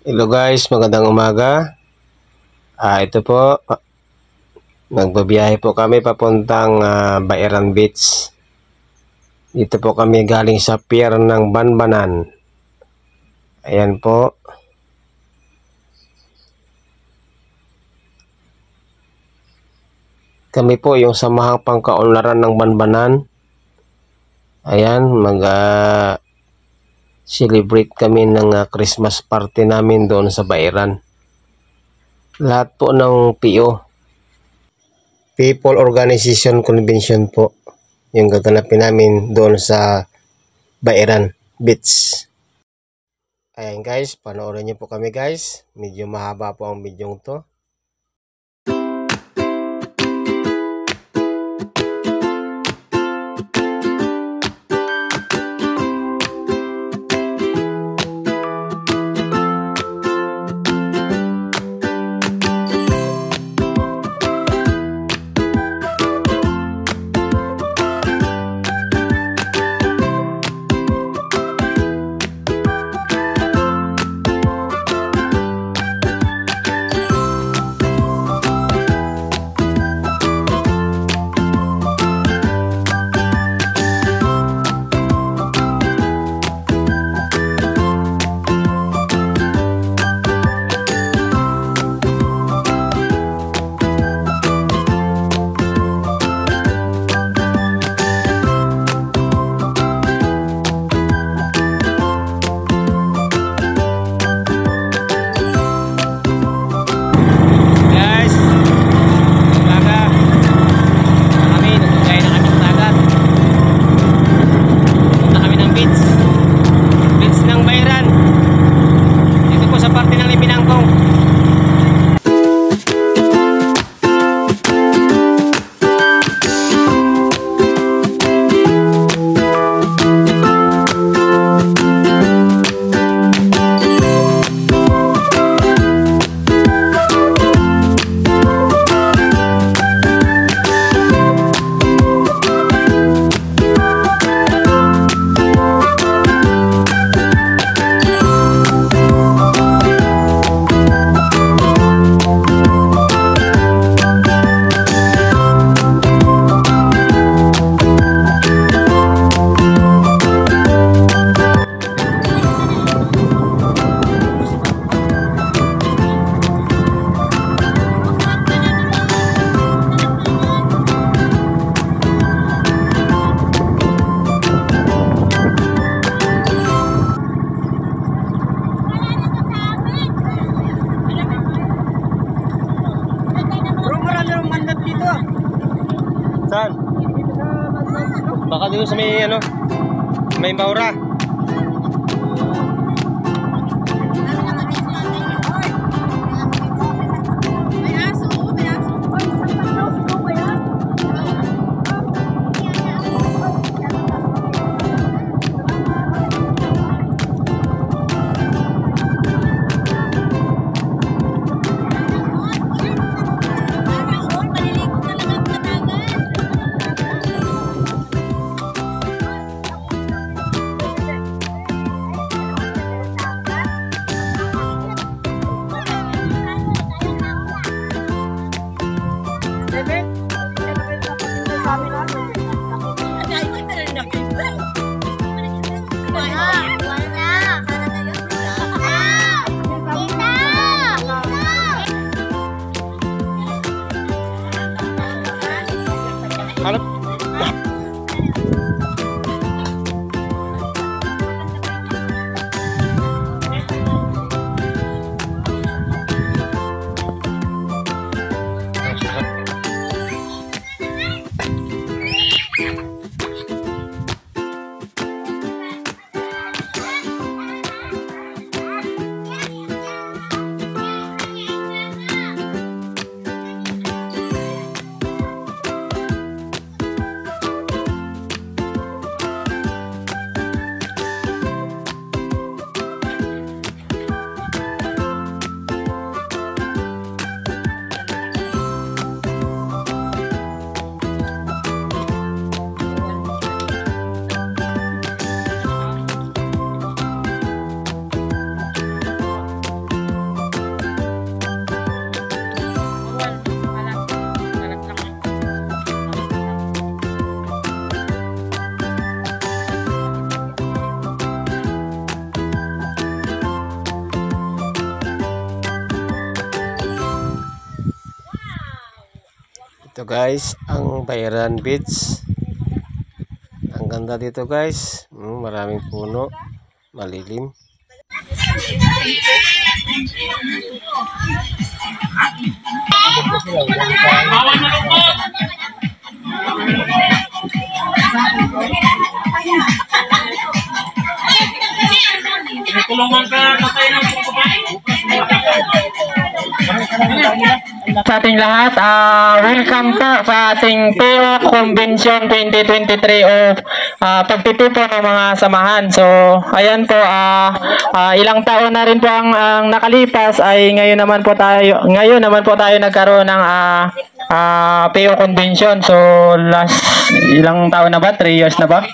Hello guys, magandang umaga. Ito po, nagbabiyahe po kami papuntang Baeran Beach. Dito po kami galing sa pier ng Banbanan. Ayan po. Kami po yung samahang pangkaunlaran ng Banbanan. Ayan, celebrate kami ng Christmas party namin doon sa Baeran. Lahat po ng PO, People Organization Convention po, yung gaganapin namin doon sa Baeran Beach. Ayan guys, panoorin niyo po kami guys. Medyo mahaba po ang video to. Saan? Baka dito sa may Maura. Ito guys, ang Bairan Beach. Ang ganda dito guys. Maraming puno, malilim. Sa ating lahat, welcome po sa ating PO Convention 2023 o pagtitipon ng mga samahan. So, ayan po, ilang taon na rin po ang nakalipas ay ngayon naman po tayo nagkaroon ng PO Convention. So, last ilang taon na ba? 3 years na ba?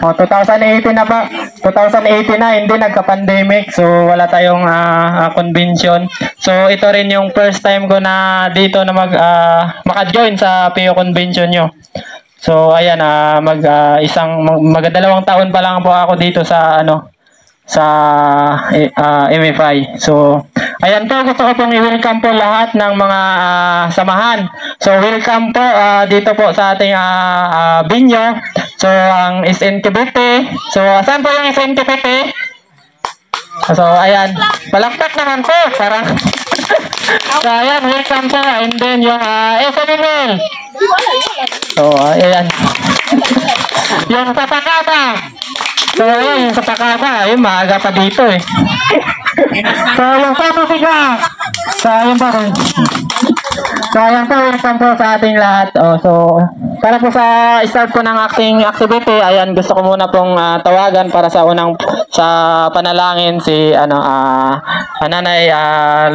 2018 na ba? 2018 na, hindi nagka-pandemic. So, wala tayong convention. So, ito rin yung first time ko na dito na maka-join sa PO Convention nyo. So, ayan, magdalawang taon pa lang po ako dito sa MFI. So, ayan po, gusto ko pong i-welcome po lahat ng mga samahan. So, welcome po dito po sa ating binyo. So, ang SNTBT. So, saan po yung SNTBT? So, ayan. Palakpak naman po. Parang so, ayan, welcome po. And then, yung SNML. So, ayan. Yung Sapakata. So, ayan, yung Sapakata. Ayun, maaga pa dito eh. So, yung Sapusika. So, ayan po. So, ayan po, welcome po sa ating lahat. So, para po sa start po ng aking activity, ayan, gusto ko muna pong tawagan para sa panalangin si Nanay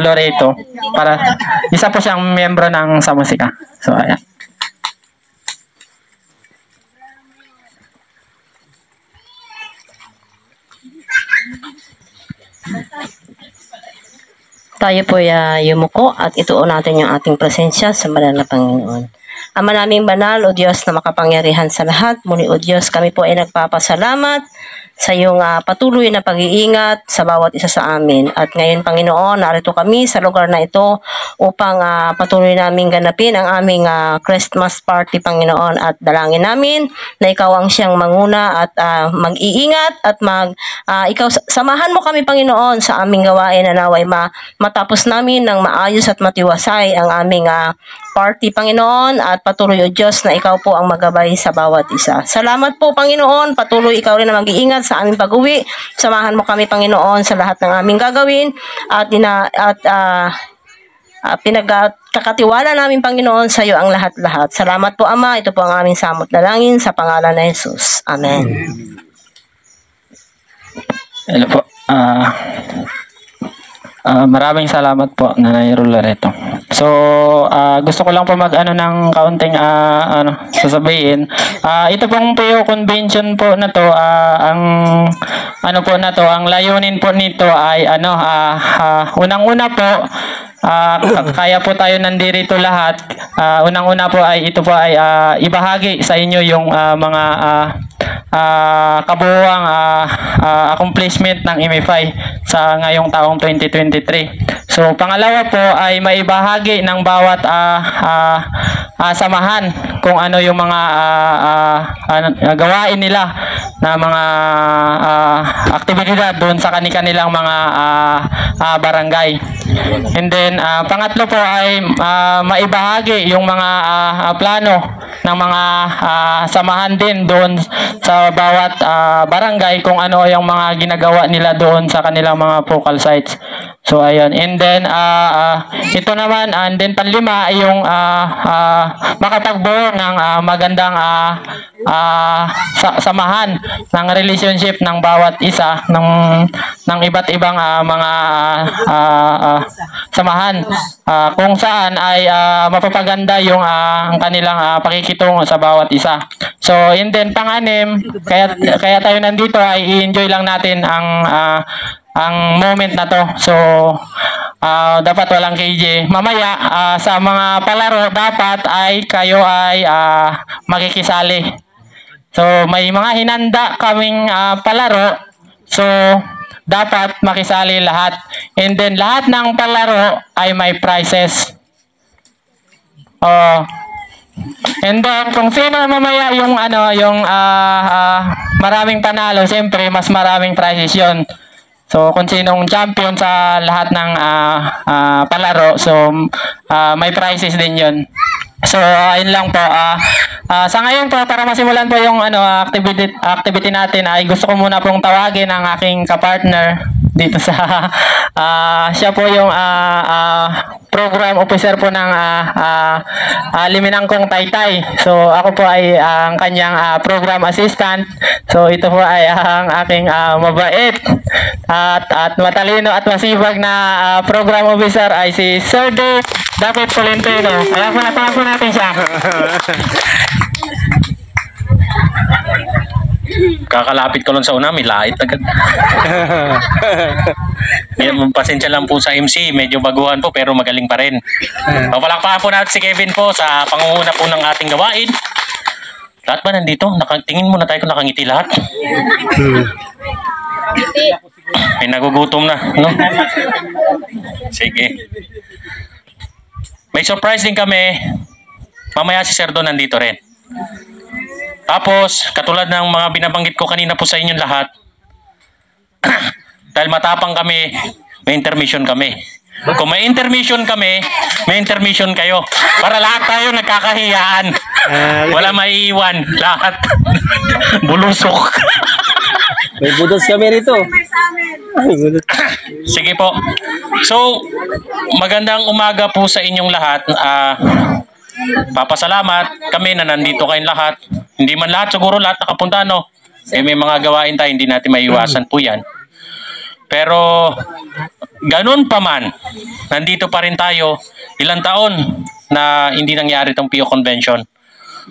Loreto. Para isa po siyang miyembro ng Samusika. So, ayan. Tayo po yumuko at ituon natin yung ating presensya sa banal na Panginoon. Ama naming banal, O Diyos na makapangyarihan sa lahat, muli O Diyos, kami po ay nagpapasalamat sa iyong patuloy na pag-iingat sa bawat isa sa amin. At ngayon, Panginoon, narito kami sa lugar na ito upang patuloy naming ganapin ang aming Christmas party, Panginoon. At dalangin namin na ikaw ang siyang manguna at mag-iingat at ikaw samahan mo kami, Panginoon, sa aming gawain na naway matapos namin ng maayos at matiwasay ang aming party, Panginoon, at patuloy, O Diyos, na ikaw po ang magabay sa bawat isa. Salamat po, Panginoon. Patuloy ikaw rin na mag-iingat sa aming pag-uwi. Samahan mo kami, Panginoon, sa lahat ng aming gagawin at pinagkakatiwala namin, Panginoon, sa iyo ang lahat-lahat. Salamat po, Ama. Ito po ang aming samot na langin sa pangalan ng Jesus. Amen. Hello po. Maraming salamat po, Nanay Loreto. So, gusto ko lang po ng kaunting sasabihin. Ito pong PO Convention po na to, ang layunin po nito ay unang-una po, kaya po tayo nandito lahat. Unang-una po ay ito po ay ibahagi sa inyo yung mga kabuuang accomplishment ng MFI sa ngayong taong 2023. So, pangalawa po ay maibahagi ng bawat samahan kung ano yung mga gawain nila na mga aktibidad doon sa kanilang mga barangay. And then, pangatlo po ay maibahagi yung mga plano ng mga samahan din doon sa bawat barangay kung ano yung mga ginagawa nila doon sa kanilang mga focal sites. So, ayun. And then, ito naman, and then panlima ay yung makapagbuo ng magandang samahan ng relationship ng bawat isa ng iba't ibang mga samahan kung saan ay mapapaganda yung ang kanilang pakikitungo sa bawat isa. So, and then pang-anim, kaya tayo nandito ay i-enjoy lang natin ang moment na to. So, dapat walang KJ. Mamaya, sa mga palaro, dapat ay kayo ay makikisali. So, may mga hinanda kaming palaro. So, dapat makisali lahat. And then, lahat ng palaro ay may prizes. And then kung sino mamaya yung maraming panalo, siyempre mas maraming prizes 'yon. So kung sinong champion sa lahat ng palaro, so may prizes din 'yon. So ayun lang po. Sa ngayon po, para masimulan po yung activity natin, ay gusto ko muna pong tawagin ang aking kapartner dito sa siya po yung program officer po ng Liminangkong Taytay. So ako po ay ang kanyang program assistant. So ito po ay ang aking mabait at matalino at masipag na program officer ay si Sir David Tolentino. Ayan po, natawag po natin siya. Kakalapit ko lang sa una, may lait agad. Pasensya lang po sa MC, medyo baguhan po pero magaling pa rin. Papalakpakan po natin si Kevin po sa pangunguna po ng ating gawain. Lahat ba nandito? Tingin muna tayo kung nakangiti lahat. May nagugutom na, no? Sige. May surprise din kami. Mamaya si Sir Don nandito rin. Tapos, katulad ng mga binabanggit ko kanina po sa inyong lahat, dahil matapang kami, may intermission kami. Kung may intermission kami, may intermission kayo. Para lahat tayo nagkakahiyaan. Wala maiiwan. Lahat. Bulusok. May budos kami rito. Sige po. So, magandang umaga po sa inyong lahat. Papasalamat kami na nandito kayong lahat. Hindi man lahat, siguro lahat nakapunta, no? May mga gawain tayo, hindi natin maiiwasan po yan. Pero, ganun pa man, nandito pa rin tayo ilang taon na hindi nangyari itong PO Convention.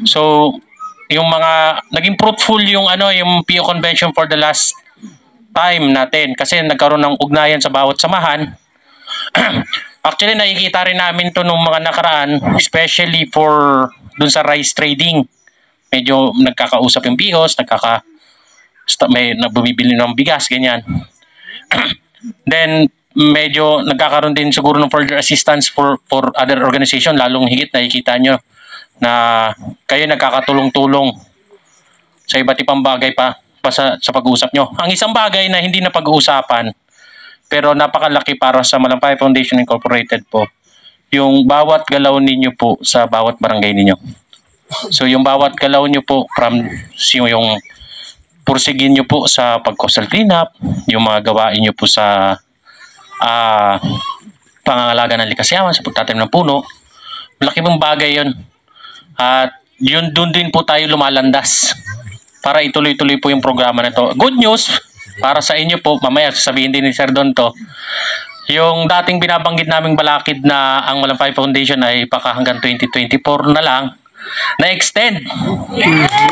So, yung mga, naging fruitful yung PO Convention for the last time natin kasi nagkaroon ng ugnayan sa bawat samahan. Actually, nakikita rin namin to nung mga nakaraan, especially for dun sa rice trading. Medyo nagkakausap yung POs, may bumibili ng bigas, ganyan. Then, medyo nagkakaroon din siguro ng further assistance for other organization, lalong higit nakikita nyo na kayo nagkakatulong-tulong sa iba't ibang bagay pa sa pag-uusap nyo. Ang isang bagay na hindi na pag-uusapan, pero napakalaki para sa Malampaya Foundation Incorporated po, yung bawat galaw ninyo po sa bawat barangay ninyo. So yung bawat galaw nyo po from yung pursigin nyo po sa pag-coastal cleanup, yung mga gawain nyo po sa pangangalaga ng likas yaman, sa pagtatanim ng puno, malaki mong bagay yun. At yun doon din po tayo lumalandas para ituloy-tuloy po yung programa na to. Good news para sa inyo po, mamaya sasabihin din ni Sir Don to, yung dating binabanggit naming balakid na ang Malampaya Foundation ay baka hanggang 2024 na lang, na-extend.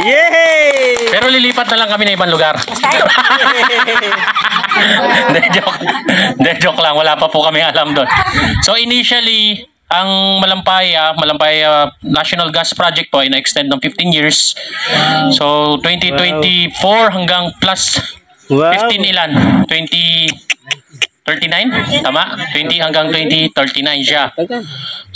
Yay! Pero lilipat na lang kami na ibang lugar. Joke lang. Wala pa po kami alam doon. So initially, ang Malampaya National Gas Project po ay na-extend ng 15 years. So 2024 hanggang plus 15 ilan? 2039? Tama? 20 hanggang 2039 siya.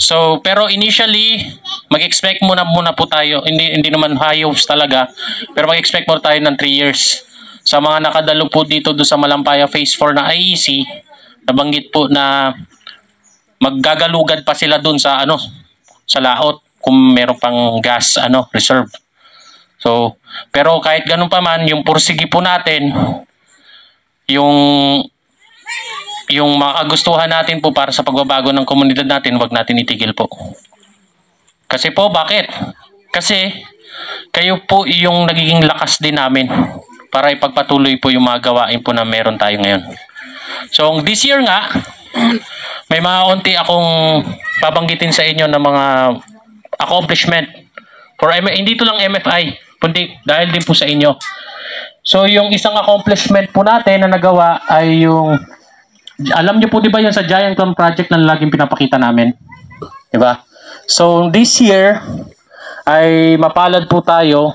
So, pero initially, mag-expect muna po tayo. Hindi naman high hopes talaga. Pero mag-expect muna tayo ng 3 years. Sa mga nakadalo po dito do sa Malampaya Phase 4 na IEC, nabanggit po na maggagalugad pa sila dun sa sa laot kung meron pang gas reserve. So, pero kahit ganun pa man, yung pursigi po natin, yung makagustuhan natin po para sa pagbabago ng komunidad natin, wag natin itigil po. Kasi po, bakit? Kasi kayo po yung nagiging lakas din namin para ipagpatuloy po yung mga gawain po na meron tayo ngayon. So, this year nga, may mga onti akong babanggitin sa inyo ng mga accomplishment for hindi to lang MFI, kundi dahil din po sa inyo. So, yung isang accomplishment po natin na nagawa ay yung, alam niyo po 'di ba yung sa Giant Clam Project na laging pinapakita namin? 'Di ba? So, this year ay mapalad po tayo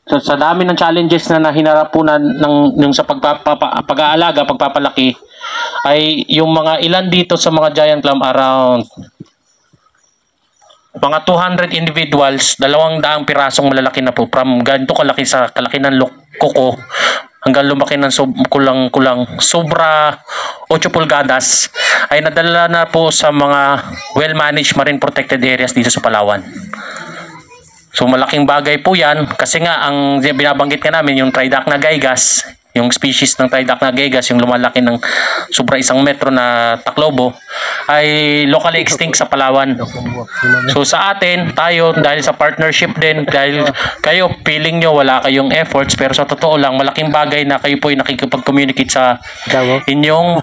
sa dami ng challenges na hinarap po ng sa pag-aalaga, pagpapalaki, ay yung mga ilan dito sa mga Giant Clam around mga 200 individuals, 200 pirasong malalaki na po, from ganito kalaki sa kalaki ng kuko hanggang lumaki ng kulang sobra 8 pulgadas, ay nadala na po sa mga well-managed marine protected areas dito sa Palawan. So malaking bagay po yan kasi nga ang binabanggit ka namin yung Tridacna gaygas, yung species ng Tridacna gaygas, yung lumalaki ng sobra 1 metro na taklobo, ay locally extinct sa Palawan. So sa atin, tayo dahil sa partnership din, dahil kayo feeling nyo wala kayong efforts, pero sa totoo lang malaking bagay na kayo po ay nakikipag-communicate sa inyong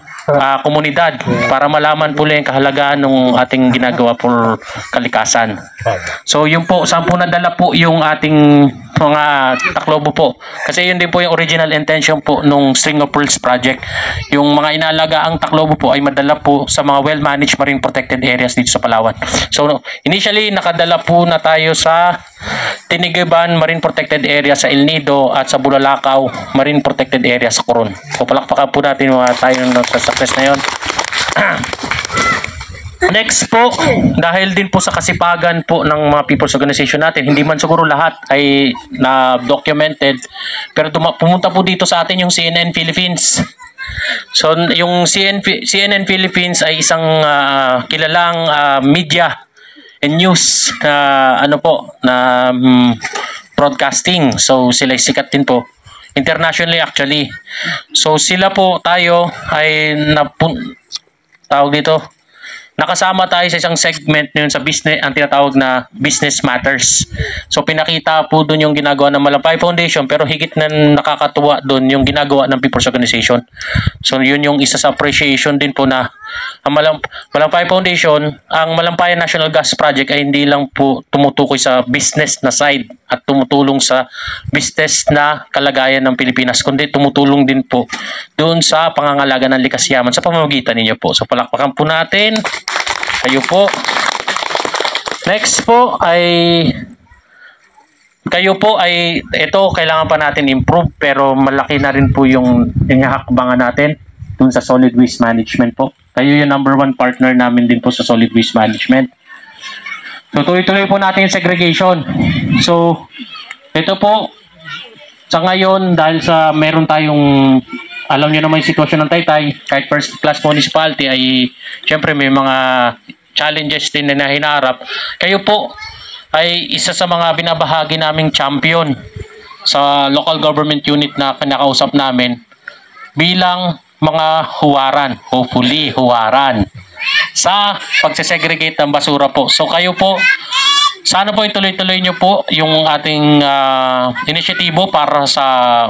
komunidad para malaman po lang yung kahalagahan ng ating ginagawa for kalikasan. So yun po, saan po nadala po yung ating mga taklobo po. Kasi yun din po yung original intention po nung String of Pearls project. Yung mga inalagaang taklobo po ay madala po sa mga well-managed marine protected areas dito sa Palawan. So initially nakadala po na tayo sa Tinigiban Marine Protected Area sa El Nido at sa Bulalakaw Marine Protected Area sa Coron. So palakpakan po natin tayo sa success na yun. Next po, dahil din po sa kasipagan po ng mga people's organization natin, hindi man siguro lahat ay na-documented, pero pumunta po dito sa atin yung CNN Philippines. So yung CNN Philippines ay isang kilalang media and news na broadcasting. So sila sikat din po internationally actually. So sila po tayo ay nakasama tayo sa isang segment ngayon sa business, ang tinatawag na Business Matters. So pinakita po doon yung ginagawa ng Malampay Foundation, pero higit na nakakatuwa doon yung ginagawa ng People's Organization. So yun yung isa sa appreciation din po na ang Malampay Foundation, ang Malampayan National Gas Project ay hindi lang po tumutukoy sa business na side at tumutulong sa business na kalagayan ng Pilipinas, kundi tumutulong din po doon sa pangangalaga ng likas yaman sa pamamagitan ninyo po. So palakpakan po natin. Kayo po. Next po ay ito kailangan pa natin improve, pero malaki na rin po yung hakbangan natin dun sa solid waste management po. Kayo yung number 1 partner namin din po sa solid waste management. So tuloy-tuloy po natin yung segregation. So ito po sa ngayon, dahil sa meron tayong, alam niyo naman yung sitwasyon ng Taytay, kahit first class municipality ay syempre may mga challenges din na hinaharap. Kayo po ay isa sa mga binabahagi naming champion sa local government unit na kinakausap namin bilang mga huwaran, hopefully huwaran, sa pagsesegregate ng basura po. So kayo po, sana po ituloy-tuloy nyo po yung ating inisyatibo para sa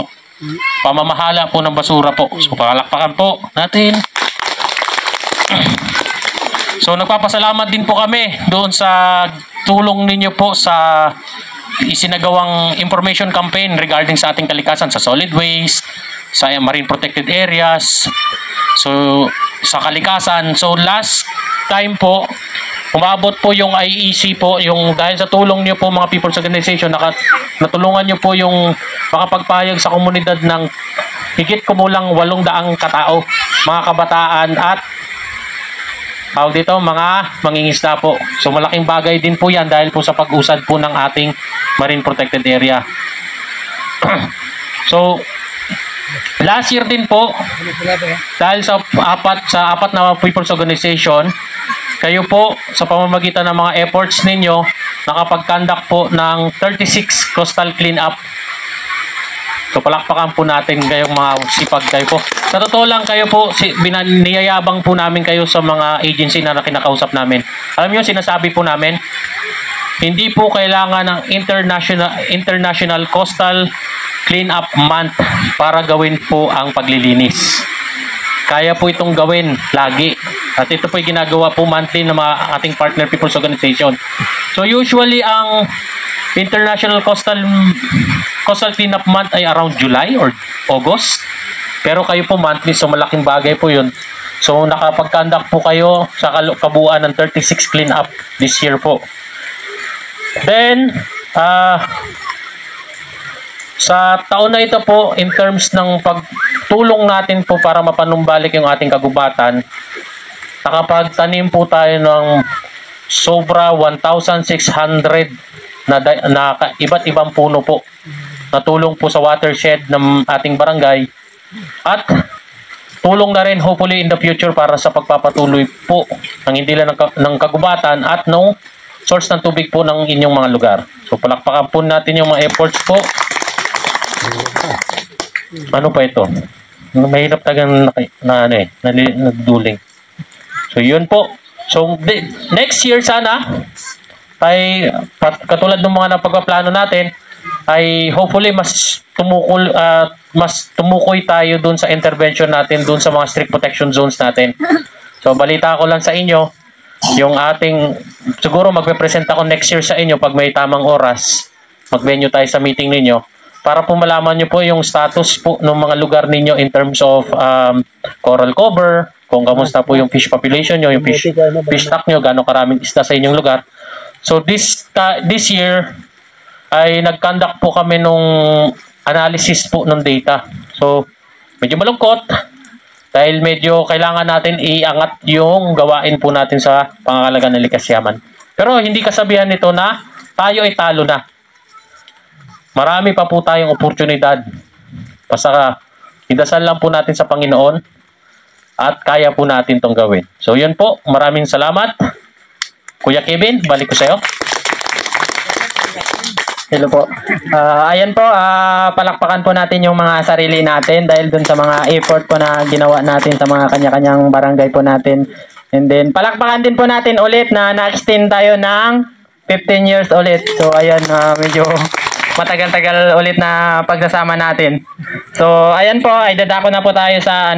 pamamahala po ng basura po. So palakpakan po natin. So nagpapasalamat din po kami doon sa tulong ninyo po sa isinagawang information campaign regarding sa ating kalikasan sa solid waste, sa marine protected areas, so sa kalikasan. So last time po, umabot po yung IEC po, yung dahil sa tulong niyo po mga people's organization, natulungan niyo po yung makapagpahayag sa komunidad ng higit kumulang 800 katao, mga kabataan at mga mangingisda po. So malaking bagay din po yan dahil po sa pag-usad po ng ating marine protected area. So last year din po, dahil sa apat na people's organization, kayo po sa pamamagitan ng mga efforts ninyo nakapag-conduct po ng 36 coastal cleanup. So palakpakan po natin kayong mga sipag kayo po. Sa totoo lang kayo po, niyayabang po namin kayo sa mga agency na kinakausap namin. Alam niyo, sinasabi po namin, hindi po kailangan ng International Coastal Cleanup Month para gawin po ang paglilinis. Kaya po itong gawin lagi. At ito po yung ginagawa po monthly ng mga ating partner people's organization. So usually ang International Coastal Cleanup Month ay around July or August. Pero kayo po monthly, so malaking bagay po yun. So nakapag-conduct po kayo sa kabuuan ng 36 cleanup this year po. Then, sa taon na ito po, in terms ng pagtulong natin po para mapanumbalik yung ating kagubatan, nakapagtanim po tayo ng sobra 1,600 na iba't ibang puno po na tulong po sa watershed ng ating barangay at tulong na rin hopefully in the future para sa pagpapatuloy po ng hindi lang ng kagubatan at ng source ng tubig po ng inyong mga lugar. So palakpakan po natin yung mga efforts po. Ano pa ito? Mahirap tagang naduling. So yun po. So next year sana ay katulad ng mga napagpaplano natin ay hopefully mas tumukoy tayo dun sa intervention natin dun sa mga strict protection zones natin. So balita ko lang sa inyo yung ating siguro magpe-present ako next year sa inyo pag may tamang oras. Mag-venue tayo sa meeting ninyo para po malaman nyo po yung status po ng mga lugar ninyo in terms of coral cover, kung kamusta po yung fish population nyo, yung fish stock nyo, gano'ng karaming isda sa inyong lugar. So this year ay nag-conduct po kami nung analysis po ng data. So medyo malungkot dahil medyo kailangan natin iangat yung gawain po natin sa pangangalaga ng likas yaman. Pero hindi kasabihan nito na tayo ay talo na. Marami pa po tayong oportunidad. Basta idasal lang po natin sa Panginoon at kaya po natin itong gawin. So yun po, maraming salamat. Kuya Kevin, balik ko sa'yo. Hello po. Ayan po, palakpakan po natin yung mga sarili natin dahil dun sa mga effort po na ginawa natin sa mga kanya-kanyang barangay po natin. And then, palakpakan din po natin ulit na na-extend tayo ng 15 years ulit. So, ayan, medyo matagal-tagal ulit na pagsasama natin. So, ayan po, ay dadako na po tayo sa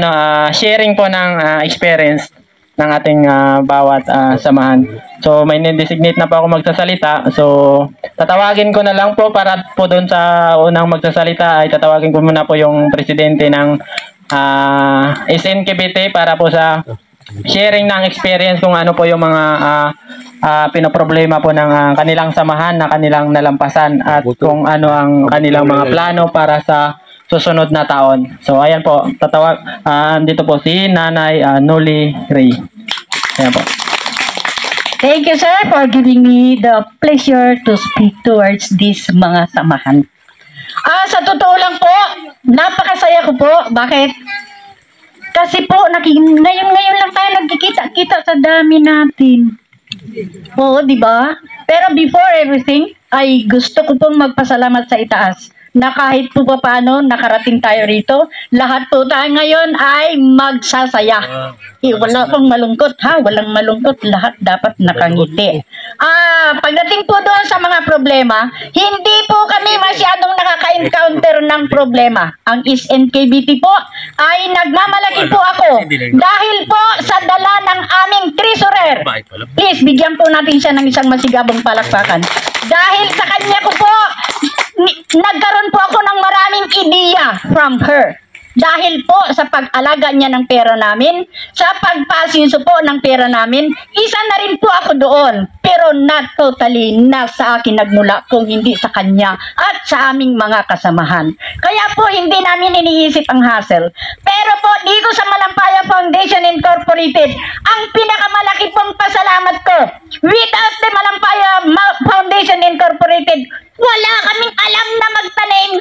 sharing po ng experience ng ating bawat samahan. So, may designate na po ako magsasalita. So, tatawagin ko na lang po para po doon sa unang magsasalita ay tatawagin ko muna po yung presidente ng SNKBT para po sa sharing ng experience kung ano po yung mga pinoproblema po ng kanilang samahan na kanilang nalampasan at kung ano ang kanilang mga plano para sa susunod na taon. So, ayan po, dito po si Nanay Noli Ray. Ayan po. Thank you, sir, for giving me the pleasure to speak towards this mga samahan. Sa totoo lang po, napakasaya ko po. Bakit? Kasi po, ngayon lang tayo nagkikita-kita sa dami natin. Oo, di ba? Pero before everything, ay gusto ko pong magpasalamat sa itaas na kahit po pa paano nakarating tayo rito, lahat po tayo ngayon ay magsasaya. Wala pong malungkot ha, walang malungkot, lahat dapat nakangiti. Pagdating po doon sa mga problema, hindi po kami masyadong nakaka-encounter ng problema. Ang SNKBT po ay nagmamalaki po ako dahil po sa dala ng aming treasurer. Please, bigyan po natin siya ng isang masigabong palakpakan. Dahil sa kanya ko po, nagkaroon po ako ng maraming ideya from her. Dahil po sa pag-alaga niya ng pera namin, sa pagpasinso po ng pera namin, isa na rin po ako doon. Pero not totally nasa akin nagmula kung hindi sa kanya at sa aming mga kasamahan. Kaya po hindi namin iniisip ang hassle. Pero po dito sa Malampaya Foundation Incorporated, ang pinakamalaki pong pasalamat ko, without the Malampaya Foundation Incorporated, wala kaming alam na magtanim.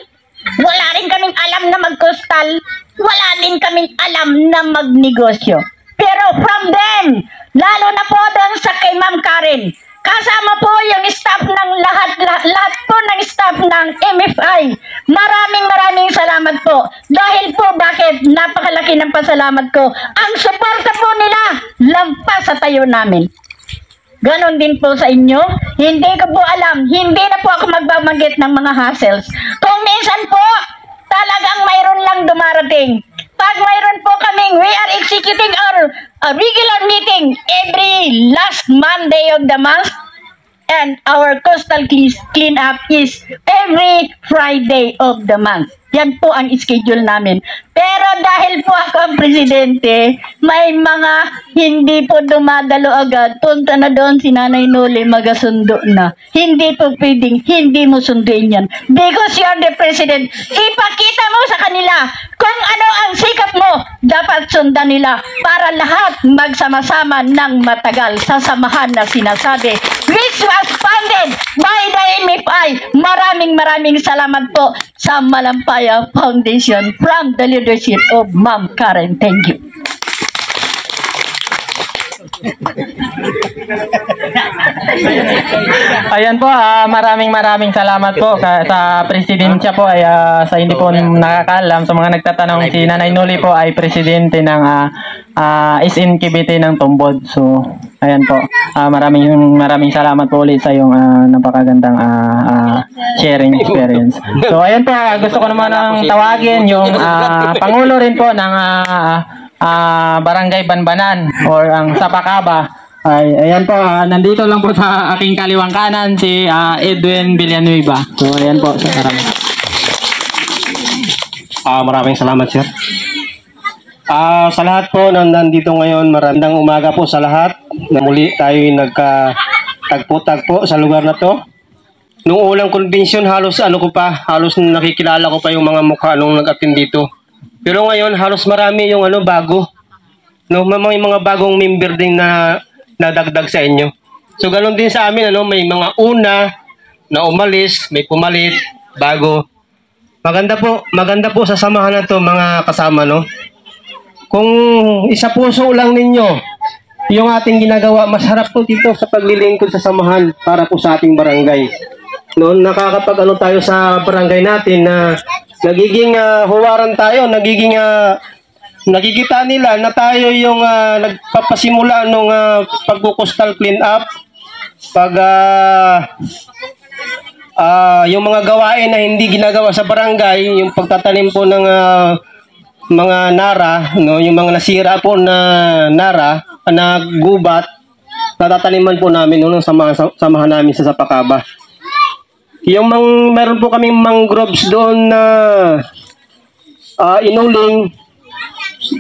Wala rin kaming alam na magkustal. Wala din kaming alam na magnegosyo. Pero from them, lalo na po doon sa kay Ma'am Karen, kasama po yung staff ng lahat po ng staff ng MFI. Maraming salamat po. Dahil po bakit napakalaki ng pasalamat ko. Ang suporta po nila, lampas sa tayo namin. Ganon din po sa inyo. Hindi ko po alam. Hindi na po ako magbabanggit ng mga hassles. Kung minsan po, talagang mayroon lang dumarating. Pag mayroon po kaming, we are executing our regular meeting every last Monday of the month. And our coastal cleanup is every Friday of the month. Yan po ang schedule namin. Pero dahil po ako ang presidente, may mga hindi po dumadalo agad. Punta na doon si Nanay Noli, magasundo na. Hindi po pwedeng, hindi mo sunduin yan. Because you're the president, ipakita mo sa kanila kung ano ang sikap mo. Dapat sundan nila para lahat magsama-sama ng matagal sa samahan na sinasabi. Which was founded by the MFI. Maraming salamat po sa Malampaya Foundation from the leadership of Ma'am Karen. Thank you. Ayan po, maraming salamat po sa presidensya po ay sa hindi po nakakaalam, sa mga nagtatanong, si Nanay Noli po ay presidente ng SNKBT ng Tumbod. So ayan po, maraming salamat po ulit sa iyong napakagandang sharing experience. So ayan po, gusto ko naman tawagin yung Pangulo rin po ng Barangay Banbanan or ang Sapakaba. Ayan po, nandito lang po sa aking kaliwang kanan si Edwin Villanueva. So ayan po, sa karami. Maraming salamat, sir. Sa lahat po na nandito ngayon, marandang umaga po sa lahat. Na muli tayo nagkatagpo-tagpo sa lugar na to. Noong unang convention, halos nakikilala ko pa yung mga mukha nung nag-attend dito. Pero ngayon, halos marami yung bago. No, may mga bagong member din na nadagdag sa inyo. So, ganun din sa amin, may mga una na umalis, may pumalit, bago. Maganda po sa samahan na to, mga kasama, no? Kung isa puso lang ninyo yung ating ginagawa, mas harap po dito sa paglilingkod sa samahan para po sa ating barangay. No, nakakapag tayo sa barangay natin na nagiging huwaran tayo, nakikita nila na tayo yung nagpapasimula nung pagko-coastal clean up, yung mga gawain na hindi ginagawa sa barangay, yung pagtatanim po ng mga nara, no, yung mga nasira po na nara, na gubat, natataniman po namin nung samahan namin sa Sapakaba. Meron po kaming mangroves doon na inuling.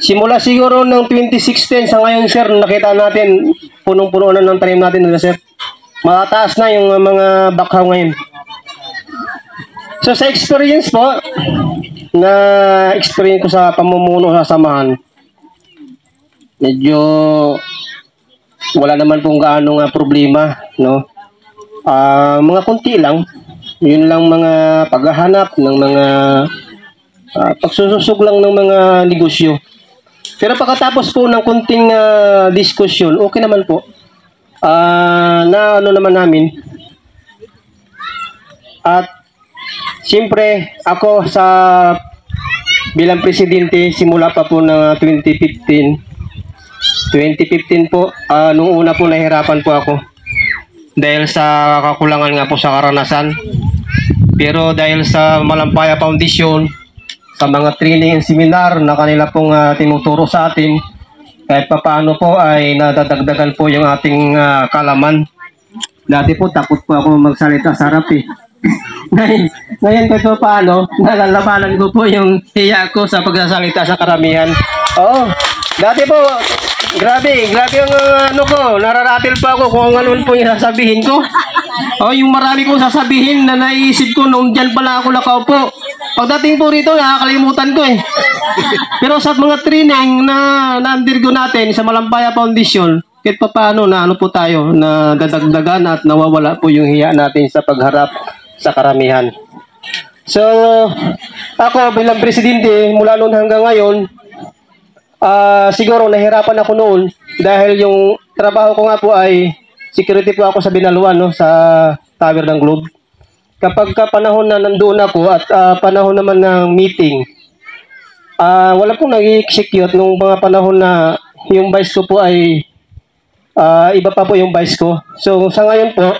Simula siguro ng 2016 sa ngayon, sir, nakita natin punong-puno na ng tanim natin, sir. Mataas na yung mga bakhaw ngayon. So sa experience po, na-experience ko sa pamumuno sa samahan, medyo wala naman pong gaano problema, no? Mga kunti lang, yun lang, mga paghahanap ng mga pagsususog lang ng mga negosyo. Pero pagkatapos po ng kunting diskusyon, okay naman po. Na naman namin. At siyempre, ako bilang presidente, simula pa po ng 2015 po, nung una po nahirapan po ako. Dahil sa kakulangan nga po sa karanasan. Pero dahil sa Malampaya Foundation, sa mga training and seminar na kanila pong tinuturo sa atin, kahit papaano po ay nadadagdagan po yung ating kalaman. Dati po takot po ako magsalita sa harap eh. Ngayon kahit papaano, nalalabanan ko po yung hiya ko sa pagsasalita sa karamihan. Oo, dati po, grabe yung nararatil pa ako kung ano po yung sasabihin ko. Yung marami kong sasabihin na naisip ko nung dyan pala ako nakaupo. Pagdating po rito, nakakalimutan ko eh. Pero sa mga training na na-undergo natin sa Malampaya Foundation, kahit pa paano na po tayo, na dadagdagan at nawawala po yung hiya natin sa pagharap sa karamihan. So, ako bilang presidente, mula noon hanggang ngayon, siguro nahirapan ako noon dahil yung trabaho ko nga po ay security po ako sa Binaluan, no, sa Tower ng Globe. Kapag panahon na nandoon ako at panahon naman ng meeting, wala pong nag-execute nung mga panahon na yung vice ko po ay iba pa po yung vice ko. So sa ngayon po,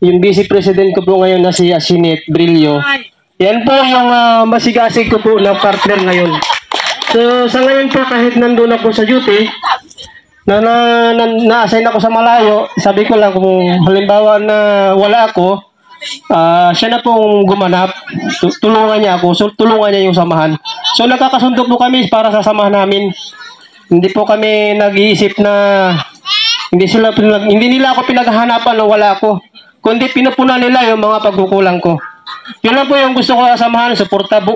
yung vice president ko po ngayon na si Asinet Brillo, yan po yung masigasig ko po na partner ngayon. So sa ngayon po, kahit nandoon ako sa duty, na-assign ako sa malayo, sabi ko lang kung halimbawa na wala ako, siya na pong gumanap. Tulungan niya ako. So, tulungan niya yung samahan. So, nagkakasundo po kami para sa samahan namin. Hindi po kami nag-iisip na hindi nila ako pinaghahanapan o wala ako. Kundi pinupunan nila yung mga pagkukulang ko. Yun lang po yung gusto ko sa samahan.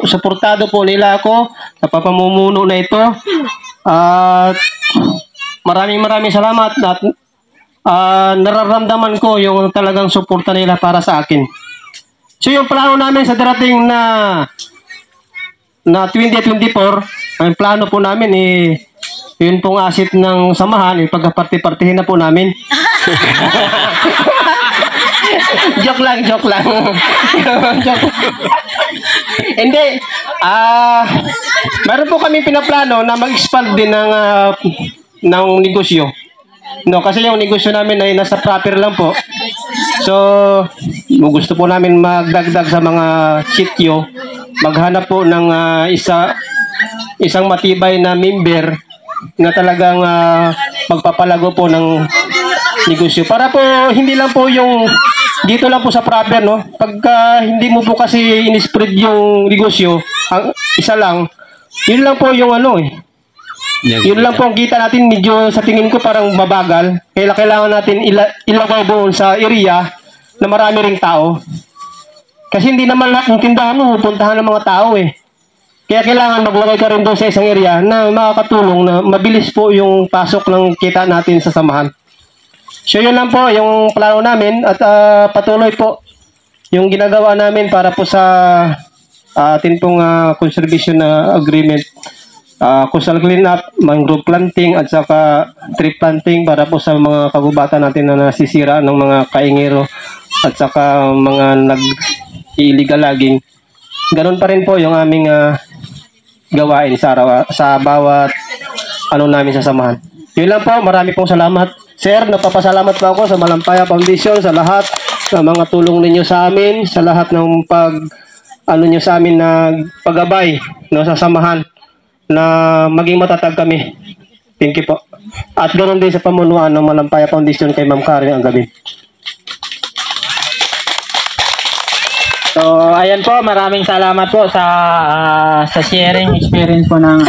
Suportado po nila ako sa pamumuno na ito. At maraming salamat at nararamdaman ko yung talagang suporta nila para sa akin. So yung plano namin sa darating na 2024, ang plano po namin yun pong asset ng samahan, pagka-party-partihin na po namin. joke lang. Hindi. Meron po kami pinaplano na mag-expand din ng negosyo. No, kasi yung negosyo namin ay nasa proper lang po. So, gusto po namin magdagdag sa mga sityo, maghanap po ng isang matibay na member na talagang magpapalago po ng negosyo. Para po hindi lang po yung dito lang po sa proper, no? Pagka hindi mo po kasi in-spread yung negosyo, ang isa lang, yun lang po yung yun lang po ang kita natin, medyo sa tingin ko parang mabagal. Kailangan natin ilagay doon sa area na marami ring tao. Kasi hindi naman lahat ng tindahan mo puntahan ng mga tao Kaya kailangan maglagay ka rin doon sa isang area na makakatulong na mabilis po yung pasok ng kita natin sa samahan. So yun lang po yung plano namin at patuloy po yung ginagawa namin para po sa atin pong conservation agreement. Coastal cleanup, mangrove planting at saka tree planting para po sa mga kagubatan natin na nasisira ng mga kaingero at saka mga nag-illegal logging. Ganun pa rin po yung aming gawain sa bawat namin sa samahan. Yun lang po, marami pong salamat. Sir, napapasalamat po ako sa Malampaya Foundation, sa lahat ng mga tulong ninyo sa amin, sa lahat ng nyo sa amin na paggabay sa samahan na maging matatag kami. Thank you po. At ganoon din sa pamunuan ng Malampaya Foundation kay Ma'am Karen ang gabi. So, ayan po, maraming salamat po sa sharing experience po ng